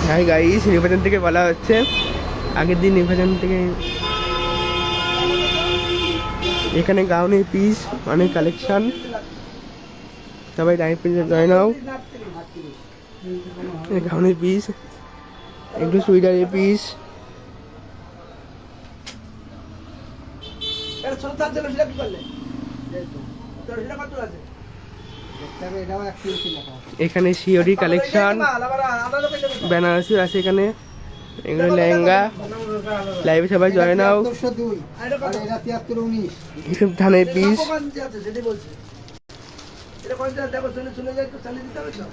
Hi guys, নির্বাচন থেকে বলা হচ্ছে আগের দিন নির্বাচন থেকে এখানে গাউনের পিস অনেক কালেকশন, সবাই ডাইরেক্ট পিসে জয়েন হও। গাউনের পিস, একটু সুইডারের পিস, এখানে শিওরি কালেকশন, বেনারসি আছে এখানে, এগুলো লেহেঙ্গা। লাইভে সবাই জয়েন হও। ধানের পিস,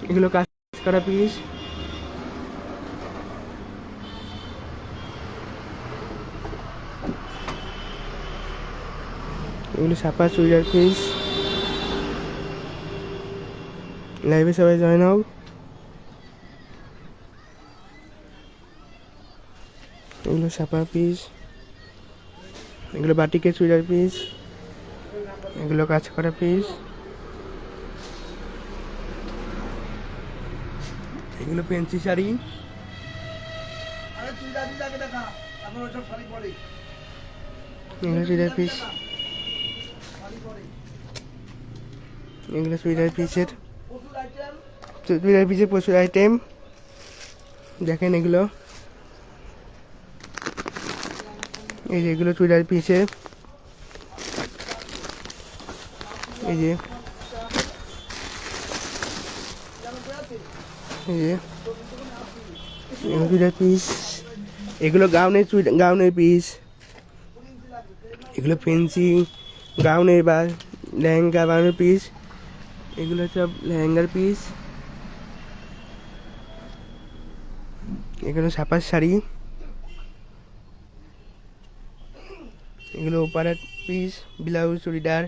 এগুলো কাজ করা পিস, এগুলো ছাপা চুড়িদার পিস। লাইভে সবাই জয়েন হও। এগুলো ছাপা পিস, এগুলো বাটিকের চুড়িদার পিস, এগুলো কাজ করা পিস, এগুলো ফ্যান্সি শাড়ি, এগুলো চুড়িদার পিস, এগুলো চুড়িদার পিসের প্রচুর আইটেম দেখেন। এগুলো এই যে এগুলো চুড়িদার পিসের, এই যে এগুলো চুড়িদার পিস, এগুলো গাউনের পিস, এগুলো ফেন্সি গাউনের বা লেহেঙ্গা বানানোর পিস, এগুলো সব লেহেঙ্গার পিস, এগুলো ছাপার শাড়ি, এগুলো ওপারের পিস, ব্লাউজ চুড়িদার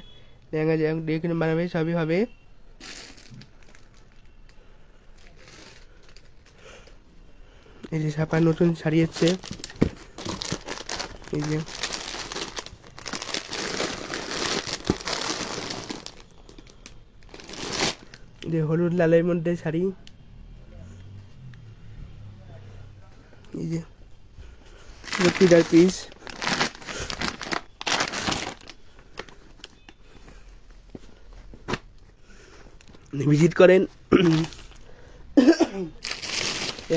লেহেঙ্গা যেখানে বানাবে সবই হবে। এই যে ছাপার নতুন শাড়ি হচ্ছে, এই যে হলুদ লালের মধ্যে শাড়ি, এই যে চুড়িদার পিস, ভিজিট করেন।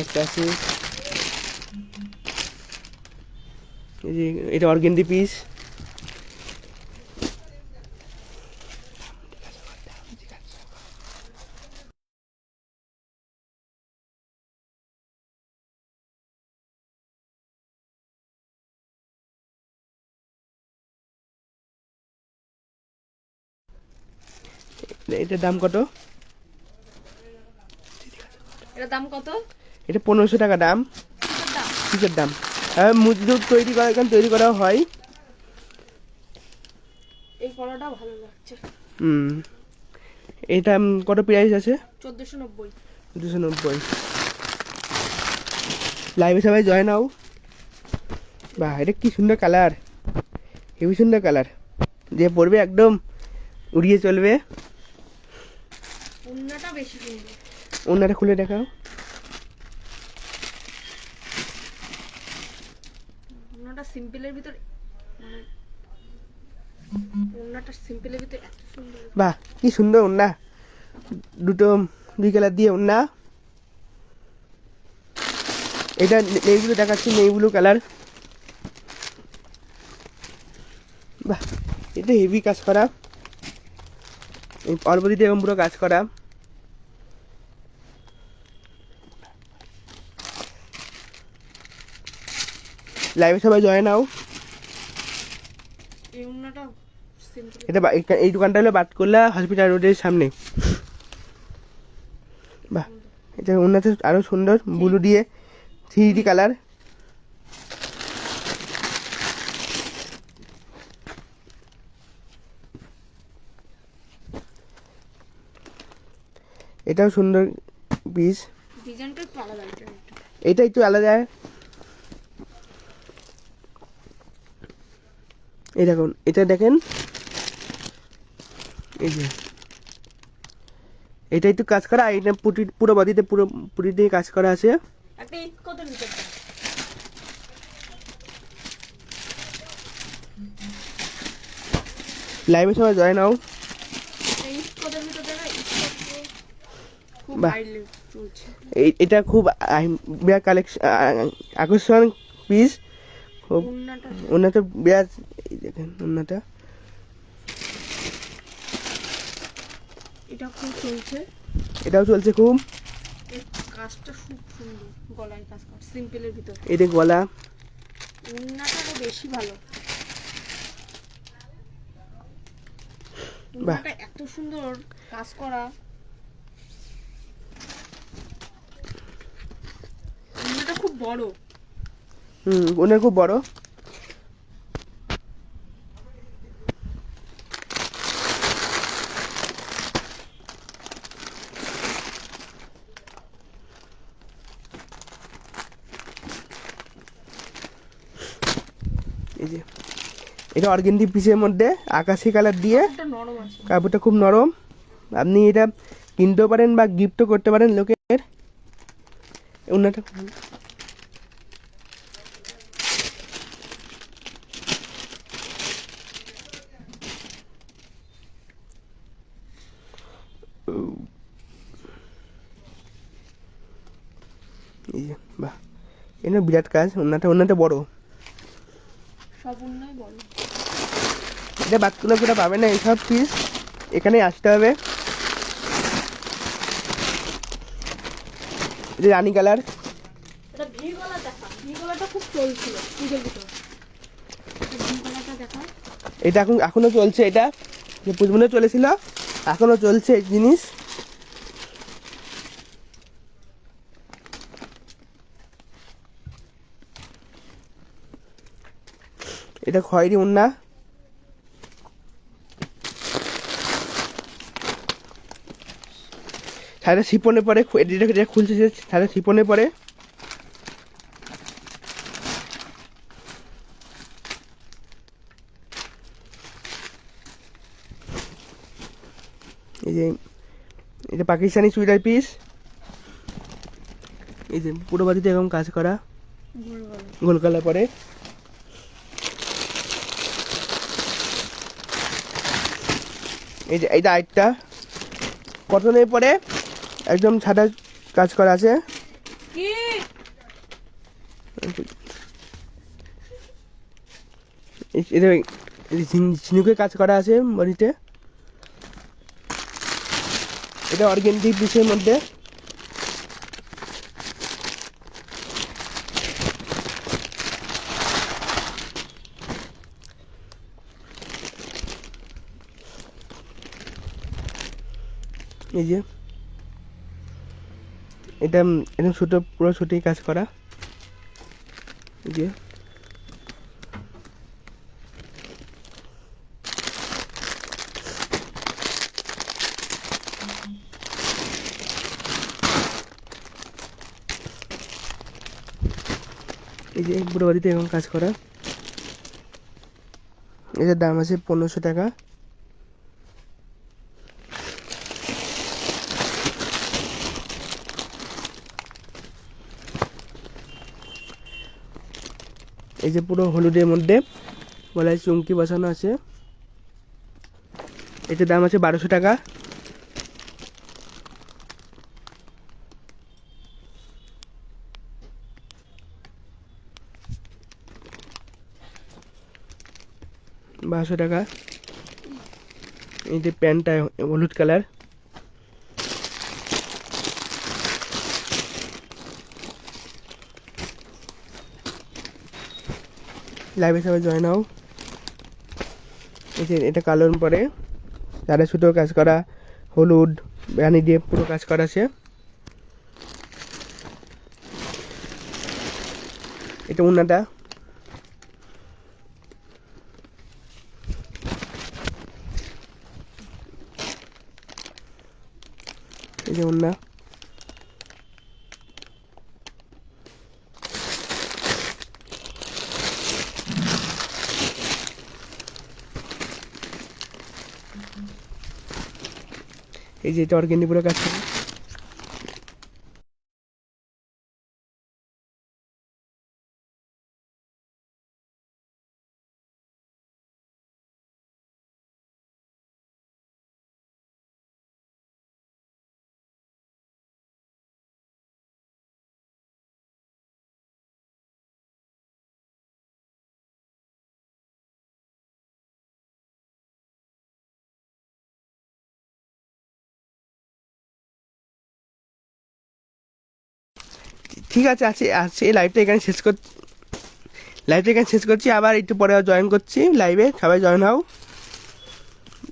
একটা আছে, এই যে এটা অর্গেন্ডি পিস, এটার দাম কত? এটা 1500 টাকা দাম। কিসের দাম? হ্যাঁ, মজদুর তৈরি করা হয়। এই কলাটা ভালো লাগছে। এটা কত প্রাইস আছে? 1490। 1490। লাইভে সবাই জয়েন হও। বাহ, এটা কি সুন্দর কালার, হেবি সুন্দর কালার, যে পরবে একদম উড়িয়ে চলবে। ওন্নাটা বেশি সুন্দর। ওন্নাটা খুলে দেখাও। ওন্নাটা সিম্পলের ভিতর, ওন্নাটা সিম্পলের ভিতর এত সুন্দর। বাহ, কি সুন্দর ওন্না, দুই কালার দিয়ে ওন্না। এটা নেভি ব্লু দেখাচ্ছি, নেভি ব্লু কালার। বাহ, এটা হেভি কাজ করা, এই পরবর্তীতে এবং পুরো কাজ করা। লাইভে সবাই জয়েন হও। এই ওন্নাটা সিম্পল। এটা এই দোকানটা হলো বাতকুল্লা হসপিটাল রোডের সামনে। বাহ, এটা ওন্নাটা আরো সুন্দর, ব্লু দিয়ে 3D কালার। এটাও সুন্দর পিস, ডিজাইনটা একটু আলাদা। এটা একটু আলাদা। এই দেখুন, এটা দেখেন, এই যে এটা একটু কাজ করা, এটা পুরো বডিতে পুরো দিয়ে কাজ করা আছে। একটা ঈদ কদের ভিতর দাও। লাইভে সবাই জয়েন হও। একটা ঈদ কদের ভিতর দেবে, ঈদ কদ তো খুব বাহ। হাইলে চলছে। এটা খুব বিরাট কালেকশন, আকর্ষণ পিস। ওড়নাটা ওনাটা বিরাট, এই দেখেন ওনাটা। এটা খুব চলছে। এটাও চলছে খুব। এর কাজটা খুব সুন্দর, গলায় কাজ কর সিম্পলের ভিতর। এটা গলা। ওড়নাটা আরো বেশি ভালো। বাহ। ওড়নাটা এত সুন্দর কাজ করা। ওড়নাটা খুব বড়। ওনার খুব বড়। এই যে এটা অর্গেন্ডি পিসের মধ্যে আকাশি কালার দিয়ে, এটা নরম আছে। কাপড়টা খুব নরম। আপনি এটা কিনতেও পারেন বা গিফটও করতে পারেন লোকের। ওনাটা এই যে বাহ, এটা বিরাট কাজ। ওনাটা বড়। সব ওড়নাই বড়। এটা বাতকুলা করে পাবে না এইসব পিস, এখানে আসতে হবে। এটা রানী কালার। এটা ভি গলা দেখা, ভি গলাটা খুব চলছিল ঈদের ভিতর। ভি গলাটা দেখা। এটা এখনো চলছে। এটা যে পুজমনে চলেছিল, এখনো চলছে এই জিনিস। এটা খয়েরি ওন্না। সারা শিপনে পরে, এটা খুলছে সারা শিপনে পরে। এই যে এটা পাকিস্তানি চুড়িদার পিস। এই যে পুরো বাড়িতে এরকম কাজ করা, গোল গলা। গোল গলা পরে। এই যে এইটা আরেকটা কটনের পরে একদম সাদা কাজ করা আছে। কি এটা ঝিনুকে কাজ করা আছে বডিতে। এটা অর্গেন্ডি পিসের মধ্যে। এই যে এটা একদম ছোট, পুরো ছোটই কাজ করা। এই যে পুরো বাড়িতে এরকম কাজ করা। এটার দাম আছে 1500 টাকা। এই যে পুরো হলুদের মধ্যে গলায় চুমকি বসানো আছে। এটার দাম আছে 1200 টাকা। বারোশো টাকা। এই যে প্যান্টটা হলুদ কালার। লাইভে সবাই জয়েন হও। এই যে এটা কালোর পরে সাদা সুতো কাজ করা, হলুদ রানী দিয়ে পুরো কাজ করা আছে। এটা ওন্নাটা। এই যে ওন্না। এই যে এটা অর্গেন্ডি পুরো কাজ করা। ঠিক আছে আছে লাইভটা এখানে শেষ করছি, আবার একটু পরে জয়েন করছি লাইভে, সবাই জয়েন হও।